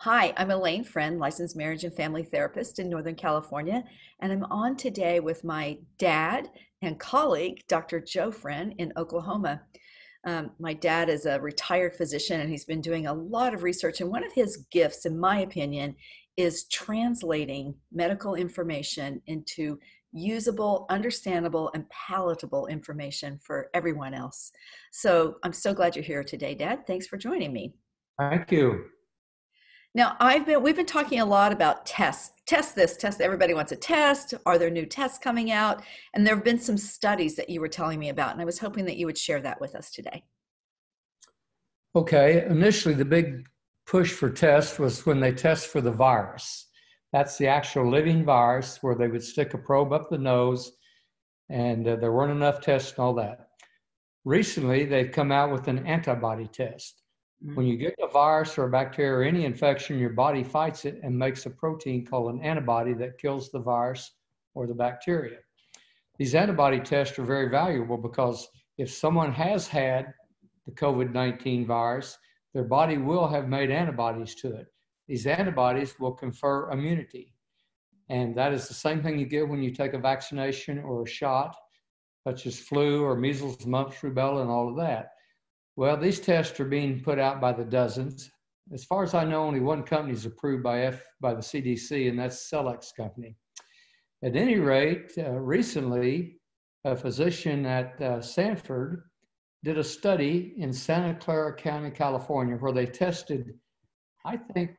Hi, I'm Alane Freund, licensed marriage and family therapist in Northern California, and I'm on today with my dad and colleague, Dr. Joe Freund in Oklahoma. My dad is a retired physician and he's been doing a lot of research. And one of his gifts, in my opinion, is translating medical information into usable, understandable, and palatable information for everyone else. So I'm so glad you're here today, Dad. Thanks for joining me. Thank you. Now, we've been talking a lot about tests. Test this, test everybody wants a test. Are there new tests coming out? And there have been some studies that you were telling me about, and I was hoping that you would share that with us today. Okay, initially the big push for tests was when they test for the virus. That's the actual living virus where they would stick a probe up the nose and there weren't enough tests and all that. Recently, they've come out with an antibody test. When you get a virus or a bacteria or any infection, your body fights it and makes a protein called an antibody that kills the virus or the bacteria. These antibody tests are very valuable because if someone has had the COVID-19 virus, their body will have made antibodies to it. These antibodies will confer immunity. And that is the same thing you get when you take a vaccination or a shot, such as flu or measles, mumps, rubella, and all of that. Well, these tests are being put out by the dozens. As far as I know, only one company is approved by the CDC, and that's Cellex Company. At any rate, recently, a physician at Stanford did a study in Santa Clara County, California, where they tested, I think,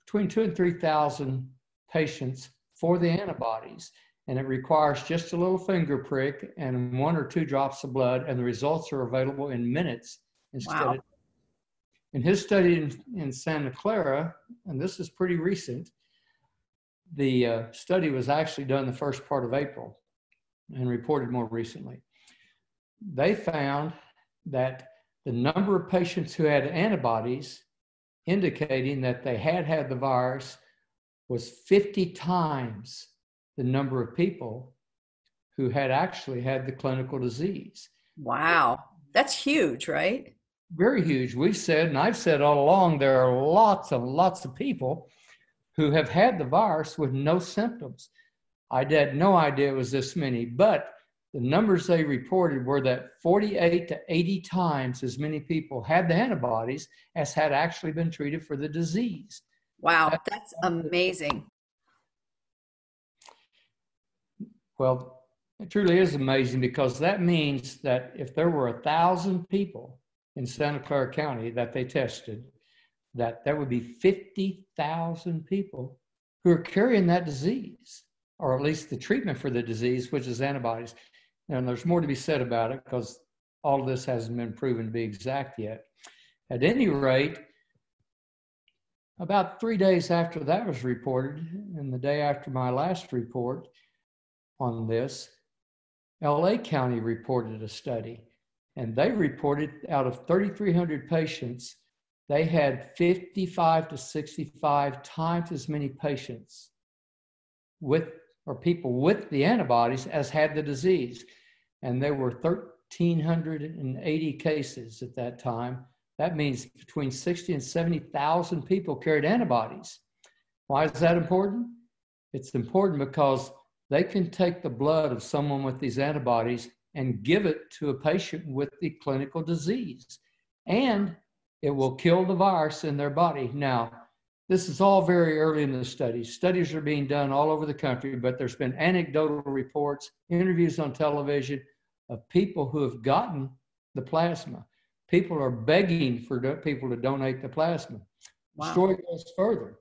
between 2,000 and 3,000 patients for the antibodies. And it requires just a little finger prick and 1 or 2 drops of blood, and the results are available in minutes instead Wow. of. In his study in Santa Clara, and this is pretty recent, the study was actually done the first part of April and reported more recently. They found that the number of patients who had antibodies indicating that they had the virus was 50 times the number of people who had actually had the clinical disease. Wow. That's huge, right? Very huge. We've said, and I've said all along, there are lots of people who have had the virus with no symptoms. I had no idea it was this many, but the numbers they reported were that 48 to 80 times as many people had the antibodies as had actually been treated for the disease. Wow. That's amazing. Well, it truly is amazing because that means that if there were 1,000 people in Santa Clara County that they tested, that there would be 50,000 people who are carrying that disease, or at least the treatment for the disease, which is antibodies. And there's more to be said about it because all of this hasn't been proven to be exact yet. At any rate, about 3 days after that was reported, and the day after my last report on this, LA County reported a study, and they reported out of 3,300 patients, they had 55 to 65 times as many patients people with the antibodies as had the disease. And there were 1,380 cases at that time. That means between 60 and 70,000 people carried antibodies. Why is that important? It's important because they can take the blood of someone with these antibodies and give it to a patient with the clinical disease. And it will kill the virus in their body. Now, this is all very early in the studies. Studies are being done all over the country, but there's been anecdotal reports, interviews on television of people who have gotten the plasma. People are begging for people to donate the plasma. Wow. The story goes further.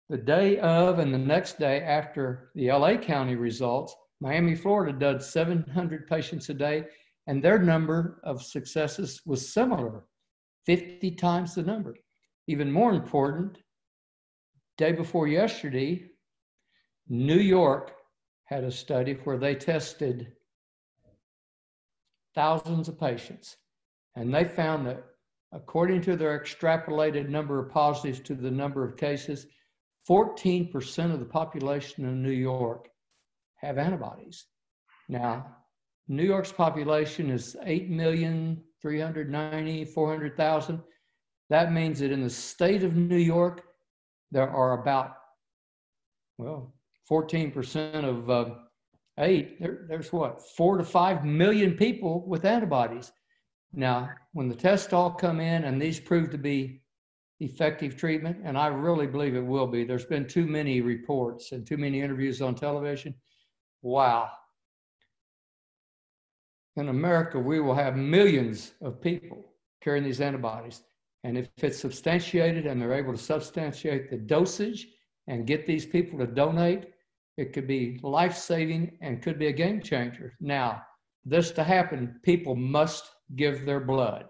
The day of and the next day after the LA County results, Miami, Florida did 700 patients a day, and their number of successes was similar, 50 times the number. Even more important, day before yesterday, New York had a study where they tested thousands of patients, and they found that according to their extrapolated number of positives to the number of cases, 14% of the population in New York have antibodies. Now, New York's population is 8,390,400,000. That means that in the state of New York, there are about, well, 14% of 8, there's what, 4 to 5 million people with antibodies. Now, when the tests all come in and these prove to be effective treatment, and I really believe it will be, there's been too many reports and too many interviews on television. Wow. In America, we will have millions of people carrying these antibodies. And if it's substantiated and they're able to substantiate the dosage and get these people to donate, it could be life-saving and could be a game changer. Now, this to happen, people must give their blood.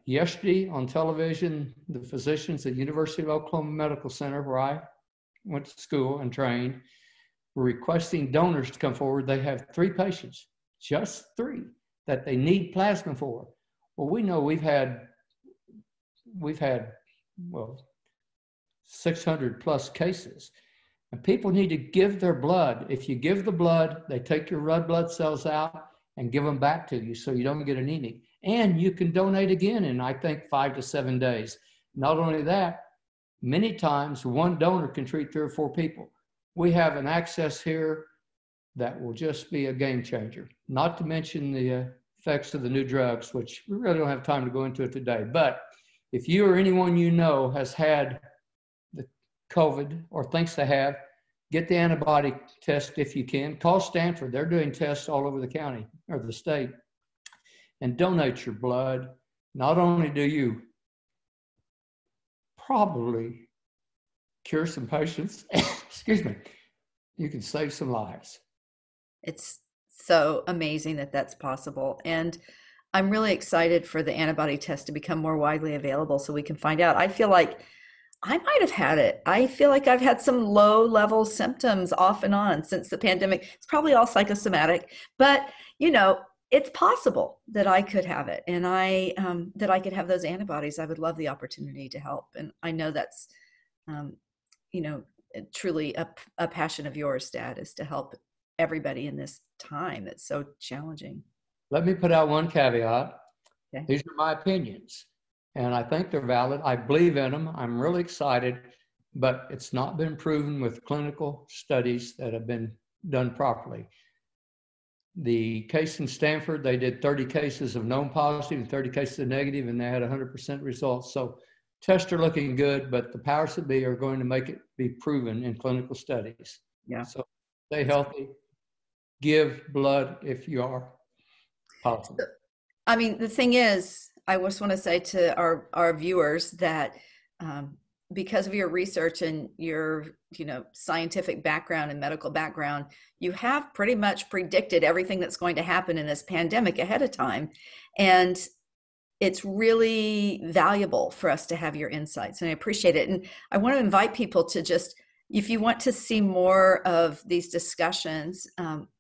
Yesterday on television, the physicians at University of Oklahoma Medical Center, where I went to school and trained, were requesting donors to come forward. They have 3 patients, just 3, that they need plasma for. Well, we know we've had well, 600 plus cases. And people need to give their blood. If you give the blood, they take your red blood cells out and give them back to you so you don't get anemic. And you can donate again in, I think, 5 to 7 days. Not only that, many times one donor can treat 3 or 4 people. We have an access here that will just be a game changer. Not to mention the effects of the new drugs, which we really don't have time to go into it today. But if you or anyone you know has had the COVID or thinks they have, get the antibody test if you can. Call Stanford. They're doing tests all over the county or the state. And donate your blood. Not only do you probably cure some patients, excuse me, you can save some lives. It's so amazing that that's possible. And I'm really excited for the antibody test to become more widely available so we can find out. I feel like I might have had it. I feel like I've had some low level symptoms off and on since the pandemic. It's probably all psychosomatic, but you know, it's possible that I could have it, and that I could have those antibodies. I would love the opportunity to help, and I know that's, you know, truly a passion of yours, Dad, is to help everybody in this time that's so challenging. Let me put out one caveat. Okay. These are my opinions, and I think they're valid. I believe in them. I'm really excited, but it's not been proven with clinical studies that have been done properly. The case in Stanford, they did 30 cases of known positive and 30 cases of negative, and they had 100% results. So tests are looking good, but the powers that be are going to make it be proven in clinical studies. Yeah. So stay healthy. Give blood if you are positive. I mean, the thing is, I just want to say to our viewers that because of your research and your, you know, scientific background and medical background, you have pretty much predicted everything that's going to happen in this pandemic ahead of time. And it's really valuable for us to have your insights, and I appreciate it. And I want to invite people to just, if you want to see more of these discussions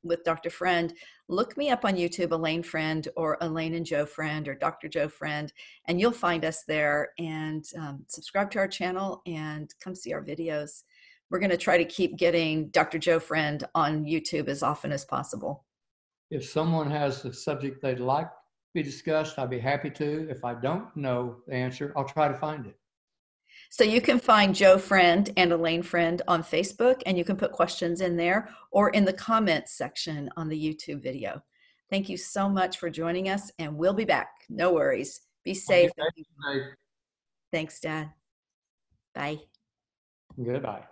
with Dr. Freund, look me up on YouTube, Alane Freund, or Alane and Joe Freund, or Dr. Joe Freund, and you'll find us there. And subscribe to our channel and come see our videos. We're going to try to keep getting Dr. Joe Freund on YouTube as often as possible. If someone has a subject they'd like to be discussed, I'd be happy to. If I don't know the answer, I'll try to find it. So you can find Joe Freund and Alane Freund on Facebook, and you can put questions in there or in the comments section on the YouTube video. Thank you so much for joining us, and we'll be back. No worries. Be safe. Okay. Thanks, Dad. Bye. Goodbye.